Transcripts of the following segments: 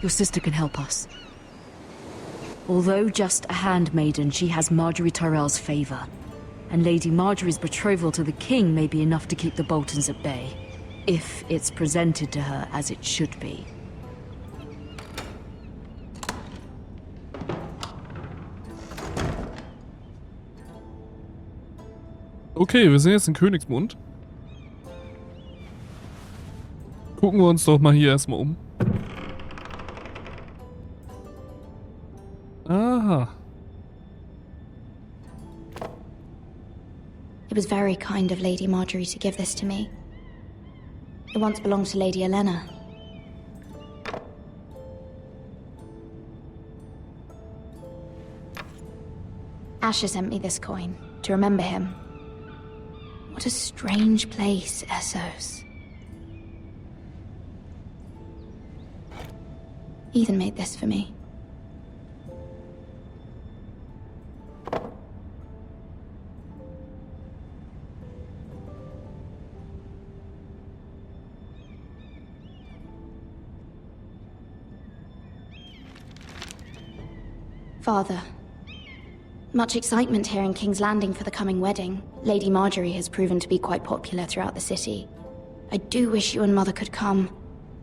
Your sister can help us. Although just a handmaiden, she has Marjorie Tyrell's favor. And Lady Marjorie's betrothal to the king may be enough to keep the Boltons at bay. If it's presented to her as it should be. Okay, wir sind jetzt in Königsmund. Gucken wir uns doch mal hier erstmal um. Aha. It was very kind of Lady Marjorie to give this to me. It once belonged to Lady Olenna. Asher sent me this coin to remember him. What a strange place, Essos. Ethan made this for me. Father. Much excitement here in King's Landing for the coming wedding. Lady Marjorie has proven to be quite popular throughout the city. I do wish you and Mother could come,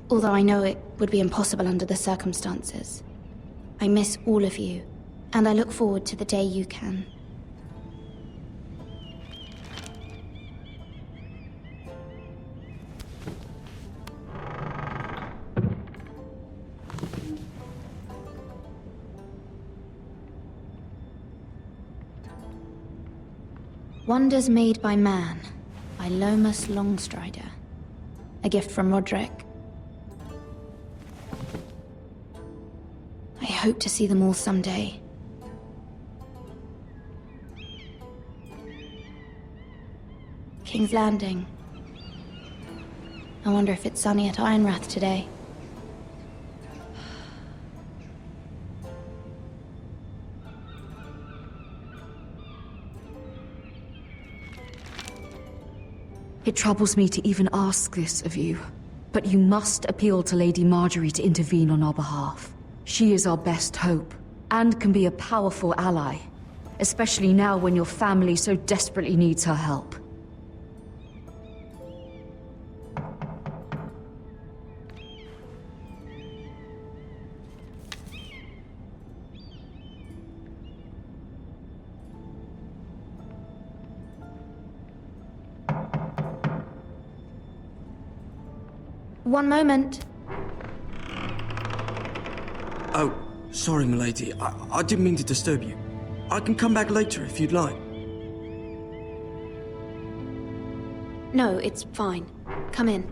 although I know it would be impossible under the circumstances. I miss all of you, and I look forward to the day you can. Wonders Made by Man, by Lomas Longstrider. A gift from Roderick. I hope to see them all someday. King's Landing. I wonder if it's sunny at Ironrath today. It troubles me to even ask this of you, but you must appeal to Lady Marjorie to intervene on our behalf. She is our best hope, and can be a powerful ally, especially now when your family so desperately needs her help. One moment. Oh, sorry, milady. I didn't mean to disturb you. I can come back later if you'd like. No, it's fine. Come in.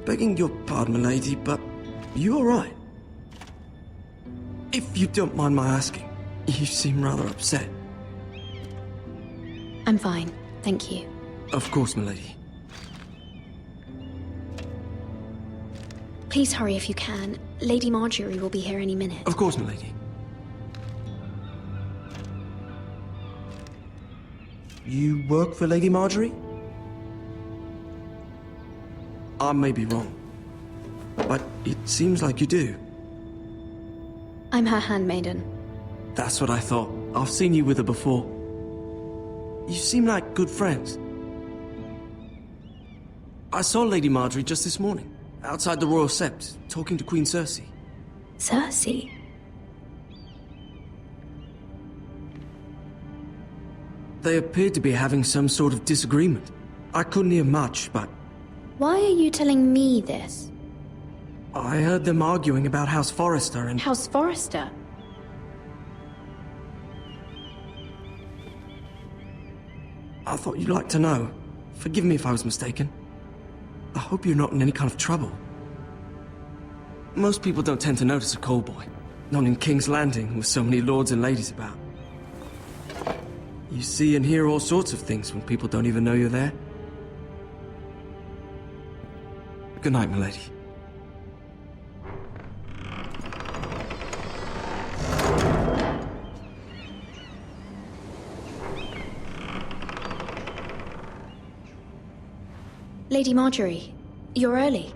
Begging your pardon, milady, but you all right? If you don't mind my asking, you seem rather upset. I'm fine, thank you. Of course, milady. Please hurry if you can. Lady Marjorie will be here any minute. Of course, milady. You work for Lady Marjorie? I may be wrong, but it seems like you do. I'm her handmaiden. That's what I thought. I've seen you with her before. You seem like good friends. I saw Lady Marjorie just this morning, outside the Royal Sept, talking to Queen Cersei. Cersei? They appeared to be having some sort of disagreement. I couldn't hear much, but Why are you telling me this? I heard them arguing about Haus Forrester and... Haus Forrester? I thought you'd like to know. Forgive me if I was mistaken. I hope you're not in any kind of trouble. Most people don't tend to notice a callboy. Not in King's Landing, with so many lords and ladies about. You see and hear all sorts of things when people don't even know you're there. Good night, milady. Lady Marjorie, you're early.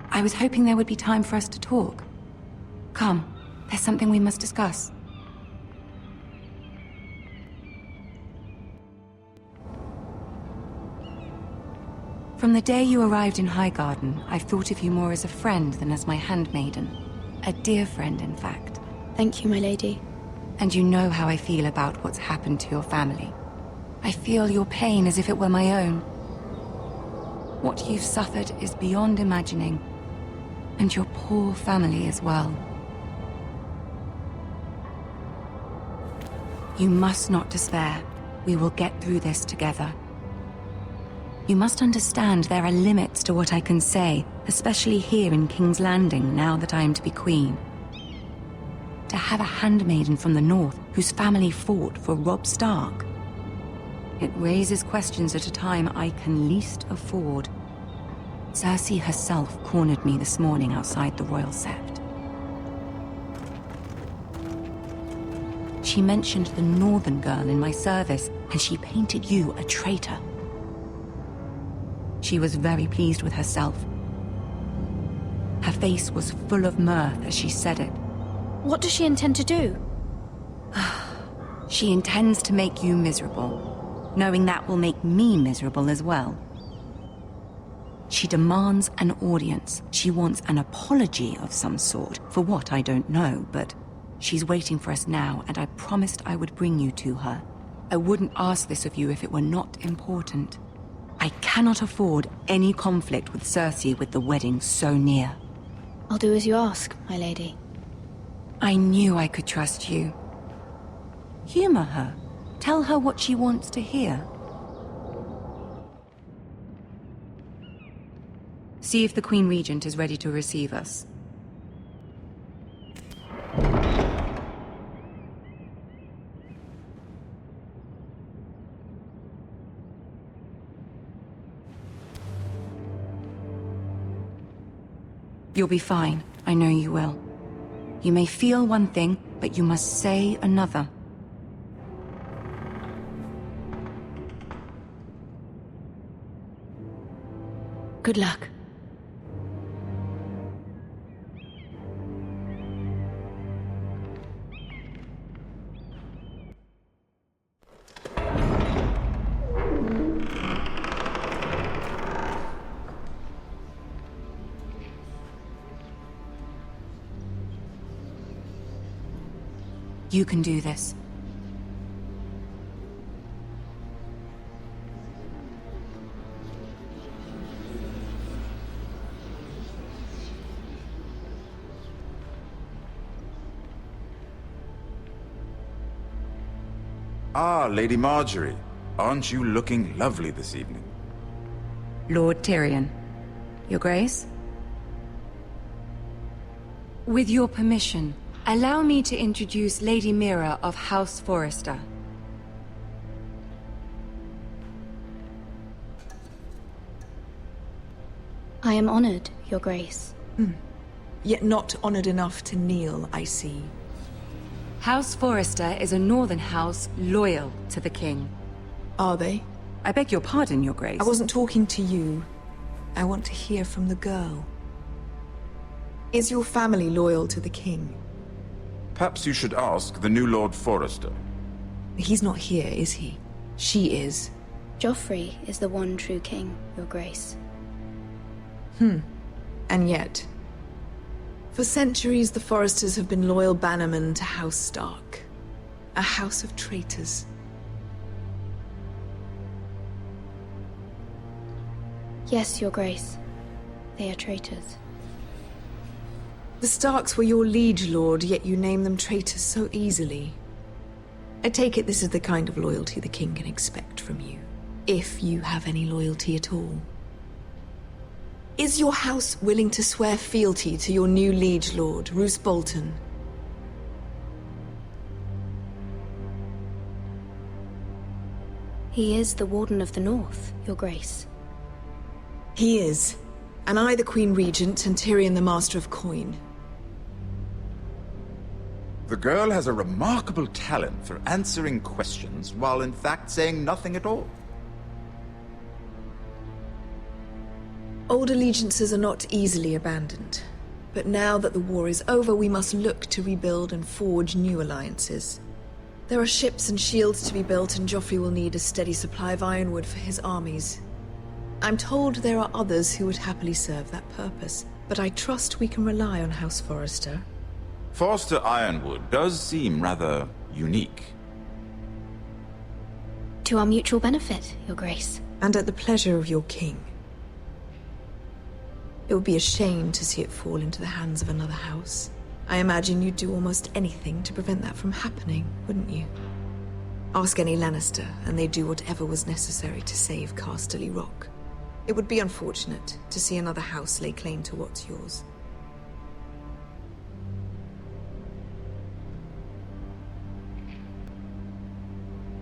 I was hoping there would be time for us to talk. Come, there's something we must discuss. From the day you arrived in Highgarden, I've thought of you more as a friend than as my handmaiden. A dear friend, in fact. Thank you, my lady. And you know how I feel about what's happened to your family. I feel your pain as if it were my own. What you've suffered is beyond imagining. And your poor family as well. You must not despair. We will get through this together. You must understand there are limits to what I can say, especially here in King's Landing, now that I am to be queen. To have a handmaiden from the north whose family fought for Robb Stark. It raises questions at a time I can least afford. Cersei herself cornered me this morning outside the Royal Sept. She mentioned the northern girl in my service, and she painted you a traitor. She was very pleased with herself. Her face was full of mirth as she said it. What does she intend to do? She intends to make you miserable, knowing that will make me miserable as well. She demands an audience. She wants an apology of some sort, for what I don't know, but she's waiting for us now, and I promised I would bring you to her. I wouldn't ask this of you if it were not important. I cannot afford any conflict with Cersei with the wedding so near. I'll do as you ask, my lady. I knew I could trust you. Humor her. Tell her what she wants to hear. See if the Queen Regent is ready to receive us. You'll be fine. I know you will. You may feel one thing, but you must say another. Good luck. You can do this. Ah, Lady Marjorie. Aren't you looking lovely this evening? Lord Tyrion. Your Grace? With your permission, allow me to introduce Lady Mehrere of Haus Forrester. I am honored, Your Grace. Yet not honored enough to kneel, I see. Haus Forrester is a northern house loyal to the king. Are they? I beg your pardon, Your Grace. I wasn't talking to you. I want to hear from the girl. Is your family loyal to the king? Perhaps you should ask the new Lord Forrester. He's not here, is he? She is. Joffrey is the one true king, Your Grace. And yet, for centuries the Forresters have been loyal bannermen to House Stark. A house of traitors. Yes, Your Grace. They are traitors. The Starks were your liege lord, yet you name them traitors so easily. I take it this is the kind of loyalty the king can expect from you. If you have any loyalty at all. Is your house willing to swear fealty to your new liege lord, Roose Bolton? He is the Warden of the North, Your Grace. He is. And I the Queen Regent and Tyrion the Master of Coin. The girl has a remarkable talent for answering questions while in fact saying nothing at all. Old allegiances are not easily abandoned. But now that the war is over, we must look to rebuild and forge new alliances. There are ships and shields to be built, and Joffrey will need a steady supply of ironwood for his armies. I'm told there are others who would happily serve that purpose, but I trust we can rely on Haus Forrester. Forrester Ironwood does seem rather unique. To our mutual benefit, Your Grace. And at the pleasure of your king. It would be a shame to see it fall into the hands of another house. I imagine you'd do almost anything to prevent that from happening, wouldn't you? Ask any Lennister, and they'd do whatever was necessary to save Casterly Rock. It would be unfortunate to see another house lay claim to what's yours.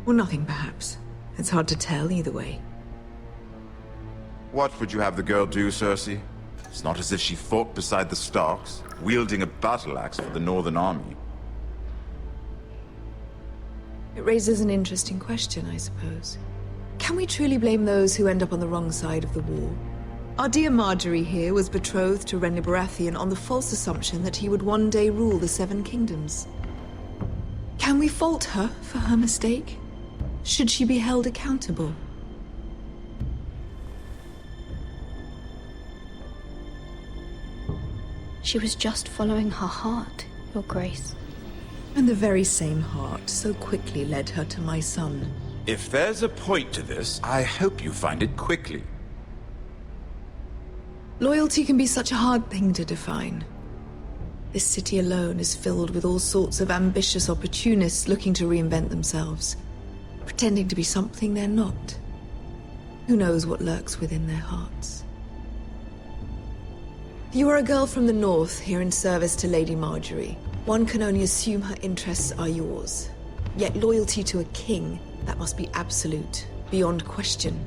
Or nothing, perhaps. It's hard to tell either way. What would you have the girl do, Cersei? It's not as if she fought beside the Starks, wielding a battle axe for the Northern Army. It raises an interesting question, I suppose. Can we truly blame those who end up on the wrong side of the war? Our dear Marjorie here was betrothed to Renly Baratheon on the false assumption that he would one day rule the Seven Kingdoms. Can we fault her for her mistake? Should she be held accountable? She was just following her heart, Your Grace. And the very same heart so quickly led her to my son. If there's a point to this, I hope you find it quickly. Loyalty can be such a hard thing to define. This city alone is filled with all sorts of ambitious opportunists looking to reinvent themselves, pretending to be something they're not. Who knows what lurks within their hearts? You are a girl from the north, here in service to Lady Marjorie. One can only assume her interests are yours. Yet loyalty to a king, that must be absolute, beyond question.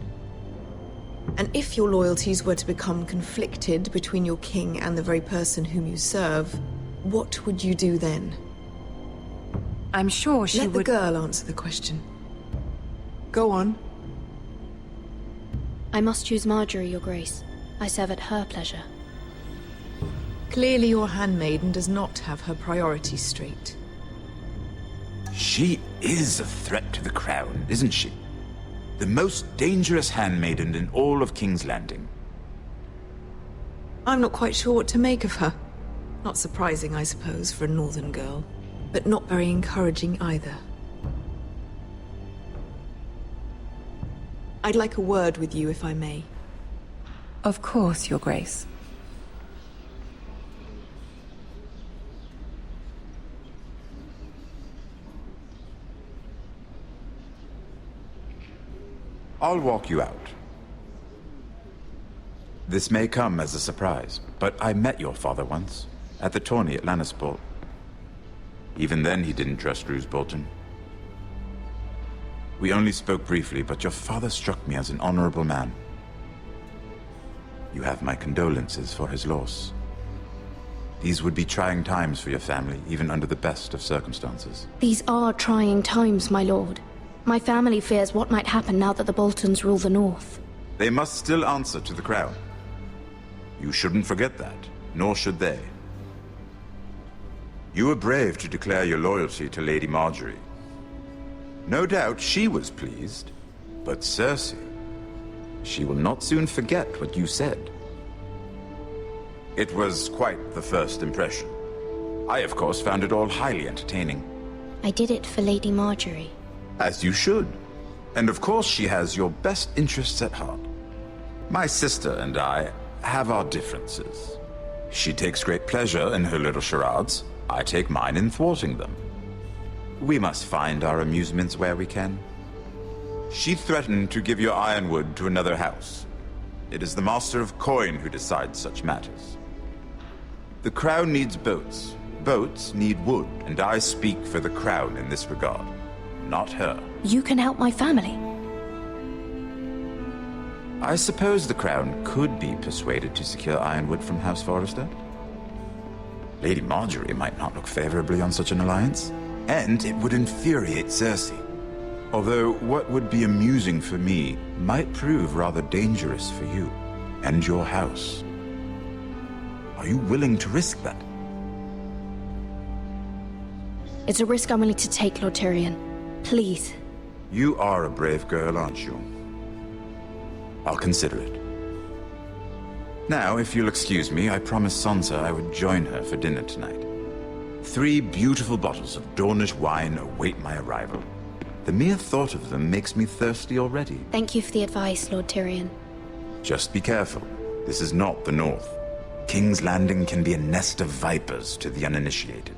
And if your loyalties were to become conflicted between your king and the very person whom you serve, what would you do then? I'm sure she would... Let the would... girl answer the question. Go on. I must choose Marjorie, Your Grace. I serve at her pleasure. Clearly your handmaiden does not have her priorities straight. She is a threat to the crown, isn't she? The most dangerous handmaiden in all of King's Landing. I'm not quite sure what to make of her. Not surprising, I suppose, for a northern girl, but not very encouraging either. I'd like a word with you, if I may. Of course, Your Grace. I'll walk you out. This may come as a surprise, but I met your father once, at the tourney at Lannisport. Even then he didn't trust Roose Bolton. We only spoke briefly, but your father struck me as an honorable man. You have my condolences for his loss. These would be trying times for your family, even under the best of circumstances. These are trying times, my lord. My family fears what might happen now that the Boltons rule the North. They must still answer to the crown. You shouldn't forget that, nor should they. You were brave to declare your loyalty to Lady Marjorie. No doubt she was pleased, but Cersei, she will not soon forget what you said. It was quite the first impression. I, of course, found it all highly entertaining. I did it for Lady Marjorie. As you should. And of course she has your best interests at heart. My sister and I have our differences. She takes great pleasure in her little charades. I take mine in thwarting them. We must find our amusements where we can. She threatened to give your ironwood to another house. It is the Master of Coin who decides such matters. The crown needs boats. Boats need wood, and I speak for the crown in this regard. Not her. You can help my family. I suppose the crown could be persuaded to secure ironwood from Haus Forrester. Lady Marjorie might not look favorably on such an alliance, and it would infuriate Cersei. Although what would be amusing for me might prove rather dangerous for you. and your house. Are you willing to risk that? It's a risk I'm willing to take, Lord Tyrion. Please. You are a brave girl, aren't you? I'll consider it. Now, if you'll excuse me, I promised Sansa I would join her for dinner tonight. 3 beautiful bottles of Dornish wine await my arrival. The mere thought of them makes me thirsty already. Thank you for the advice, Lord Tyrion. Just be careful. This is not the North. King's Landing can be a nest of vipers to the uninitiated.